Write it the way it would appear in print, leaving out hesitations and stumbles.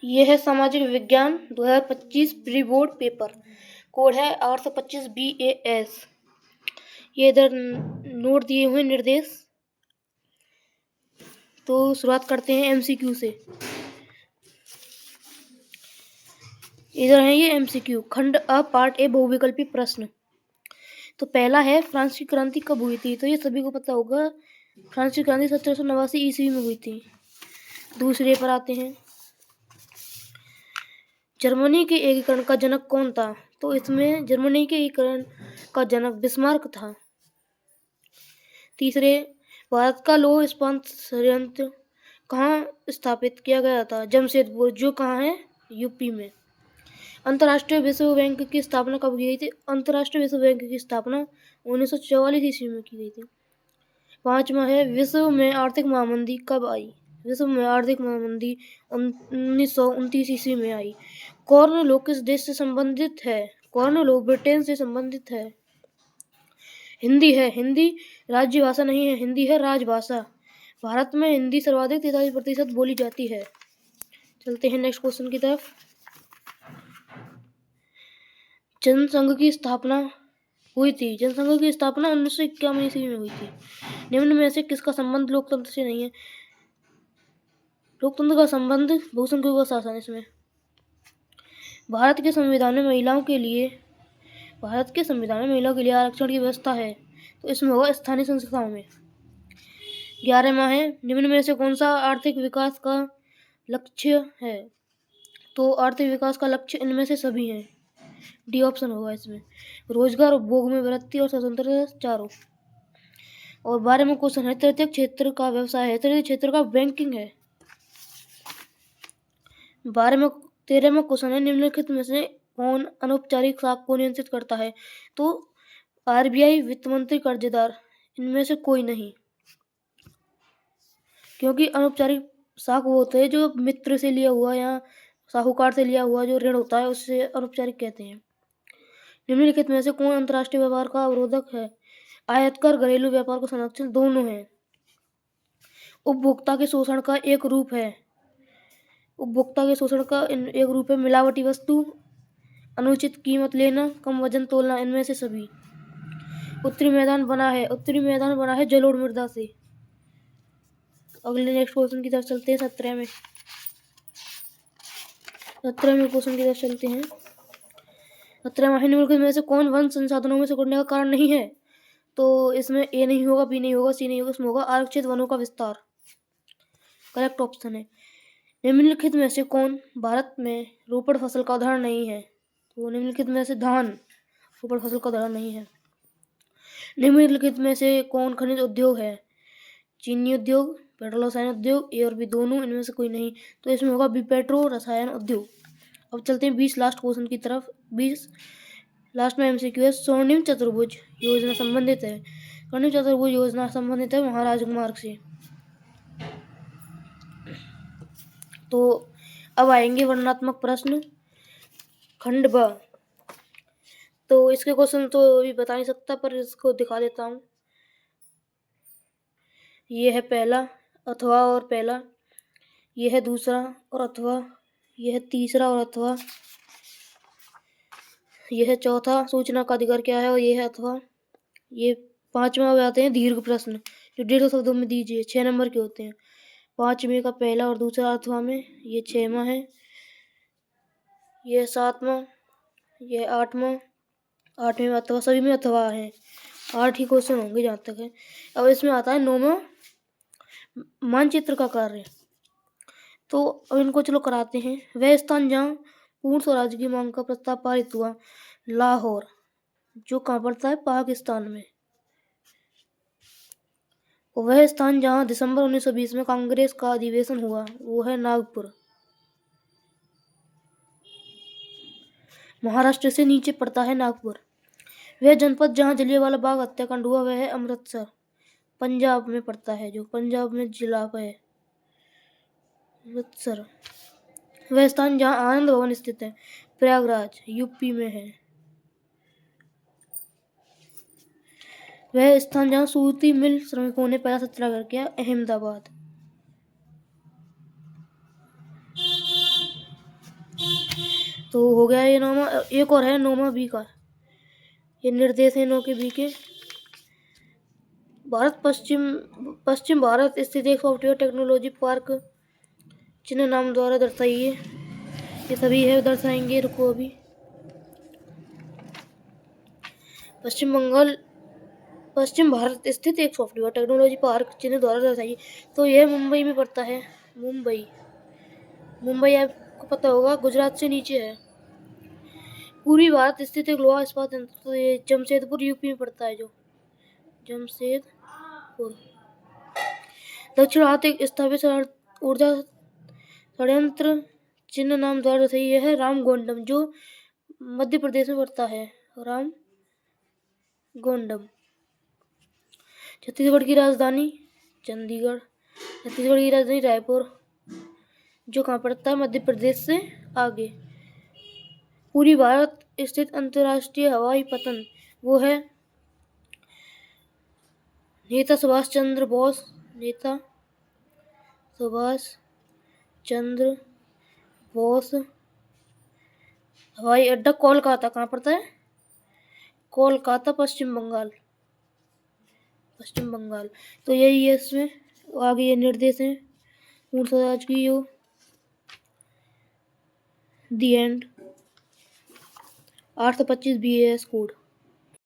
ये है सामाजिक विज्ञान 2025 प्री बोर्ड पेपर। कोड है 825 BAS। ये इधर नोट दिए हुए निर्देश। तो शुरुआत करते हैं MCQ से। इधर है ये MCQ खंड अ पार्ट ए बहुविकल्पी प्रश्न। तो पहला है फ्रांस की क्रांति कब हुई थी? तो ये सभी को पता होगा, फ्रांस की क्रांति 1789 ईस्वी में हुई थी। दूसरे पर आते हैं, जर्मनी के एकीकरण का जनक कौन था? तो इसमें जर्मनी के एकीकरण का जनक बिस्मार्क था। तीसरे, भारत का लौह इस्पात संयंत्र कहाँ स्थापित किया गया था? जमशेदपुर, जो कहाँ है? यूपी में। अंतर्राष्ट्रीय विश्व बैंक की स्थापना कब की गई थी? अंतर्राष्ट्रीय विश्व बैंक की स्थापना 1944 ईस्वी में की गई थी। पांचवा है, विश्व में आर्थिक महामंदी कब आई? विश्व में आर्थिक महामंदी 1929 ईस्वी में आई। कॉर्न लॉ किस देश से संबंधित है? कॉर्न लॉ ब्रिटेन से संबंधित है। हिंदी है, हिंदी राज्य भाषा नहीं है, हिंदी है राजभाषा। भारत में हिंदी सर्वाधिक 43% बोली जाती है। चलते हैं नेक्स्ट क्वेश्चन की तरफ। जनसंघ की स्थापना हुई थी। जनसंघ की स्थापना 1951 ईस्वी में हुई थी। निम्न में से किसका संबंध लोकतंत्र से नहीं है? लोकतंत्र का संबंध बहुसंख्यकों का शासन। इसमें भारत के संविधान में महिलाओं के लिए आरक्षण की व्यवस्था है। तो इसमें होगा स्थानीय संस्थाओं में। 11वां है, निम्न में से कौन सा आर्थिक विकास का लक्ष्य है? तो आर्थिक विकास का लक्ष्य इनमें से सभी हैं। डी ऑप्शन होगा इसमें। रोजगार, उपभोग में वृद्धि और स्वतंत्रता, चारों। और 12वां क्वेश्चन है, तृतीय क्षेत्र का व्यवसाय है। तृतीय क्षेत्र का बैंकिंग है। 13वां क्वेश्चन है, निम्नलिखित में से कौन अनौपचारिक साख को नियंत्रित करता है? तो RBI, वित्त मंत्री, कर्जदार, इनमें से कोई नहीं। क्योंकि अनौपचारिक साख वो होते हैं जो मित्र से लिया हुआ या साहूकार से लिया हुआ जो ऋण होता है, उससे अनौपचारिक कहते हैं। निम्नलिखित में से कौन अंतर्राष्ट्रीय व्यापार का अवरोधक है? आयातकर, घरेलू व्यापार का संरक्षण, दोनों हैं। उपभोक्ता के शोषण का एक रूप है। मिलावटी वस्तु, अनुचित कीमत लेना, कम वजन तोलना, इनमें से सभी। उत्तरी मैदान बना है जलोढ़ मृदा से। अगले नेक्स्ट क्वेश्चन की तरफ चलते हैं। 17वें क्वेश्चन की तरफ चलते हैं। 17वां, निम्नलिखित में से कौन वन संसाधनों में सिकुड़ने का कारण नहीं है? तो इसमें ए नहीं होगा, बी नहीं होगा, सी नहीं होगा, इसमें होगा आरक्षित वनों का विस्तार। करेक्ट ऑप्शन है। निम्नलिखित में से कौन भारत में रोपड़ फसल का उदाहरण नहीं है? तो निम्नलिखित में से धान रोपड़ फसल का उदाहरण नहीं है। निम्नलिखित में से कौन खनिज उद्योग है? चीनी उद्योग, पेट्रोल रसायन उद्योग, ए और बी दोनों, इनमें से कोई नहीं। तो इसमें होगा बी, पेट्रो रसायन उद्योग। अब चलते हैं 20 लास्ट क्वेश्चन की तरफ। 20 लास्ट में MCQ है, स्वर्णिम चतुर्भुज योजना संबंधित है। स्वर्णिम चतुर्भुज योजना संबंधित है महाराजमार्ग से। तो अब आएंगे वर्णनात्मक प्रश्न खंड ब। तो इसके क्वेश्चन तो अभी बता नहीं सकता, पर इसको दिखा देता हूँ। ये है पहला, अथवा और पहला। ये है दूसरा और अथवा। यह है तीसरा और अथवा। यह है चौथा, सूचना का अधिकार क्या है, और यह है अथवा। ये 5वां में आते हैं दीर्घ प्रश्न, जो 150 शब्दों में दीजिए, 6 नंबर के होते हैं। 5वें का पहला और दूसरा अथवा में, ये 6वां है। यह 7वां, यह 8वां। 8वें में अथवा, सभी में अथवा है। 8 ही क्वेश्चन होंगे जहाँ तक है। अब इसमें आता है 9वां, मानचित्र का कार्य। तो अब इनको चलो कराते हैं। वह स्थान जहाँ पूर्ण स्वराज की मांग का प्रस्ताव पारित हुआ, लाहौर, जो कहाँ पड़ता है? पाकिस्तान में। वह स्थान जहाँ दिसंबर 1920 में कांग्रेस का अधिवेशन हुआ, वो है नागपुर। महाराष्ट्र से नीचे पड़ता है नागपुर। वह जनपद जहाँ जलियांवाला बाग हत्याकांड हुआ, वह है अमृतसर, पंजाब में पड़ता है, जो पंजाब में जिला है अमृतसर। वह स्थान जहाँ आनंद भवन स्थित है, प्रयागराज, यूपी में है। वह स्थान जहाँ सूती मिल श्रमिकों ने पहला सत्याग्रह किया, अहमदाबाद। तो हो गया ये 9वां। एक और है 9वां बी का। ये निर्देश है 9 के बी के। पश्चिम भारत स्थित एक सॉफ्टवेयर टेक्नोलॉजी पार्क चिन्ह नाम द्वारा दर्शाइए। ये सभी है, दर्शाएंगे, रुको अभी। पश्चिम भारत स्थित एक सॉफ्टवेयर टेक्नोलॉजी पार्क चिन्ह द्वारा दर्शाइए। तो यह मुंबई में पड़ता है। मुंबई आपको पता होगा, गुजरात से नीचे है। पूर्वी भारत स्थित एक लोहा इस्पात संयंत्र, तो ये जमशेदपुर यूपी में पड़ता है। जो जमशेदपुर। दक्षिण भारत एक स्थापित ऊर्जा संयंत्र चिन्ह नाम द्वारा सही है रामगोंडम, जो मध्य प्रदेश में पड़ता है। रामगोंडम। छत्तीसगढ़ की राजधानी चंडीगढ़। छत्तीसगढ़ की राजधानी रायपुर, जो कहाँ पड़ता है, मध्य प्रदेश से आगे। पूर्वी भारत स्थित अंतर्राष्ट्रीय हवाई पतन वो है नेता सुभाष चंद्र बोस। नेता सुभाष चंद्र बोस हवाई अड्डा कोलकाता, कहाँ पड़ता है, कोलकाता, पश्चिम बंगाल। तो यही है इसमें। आगे ये निर्देश है पूर्ण स्वराज की। यो दी एंड 825 BAS कोड।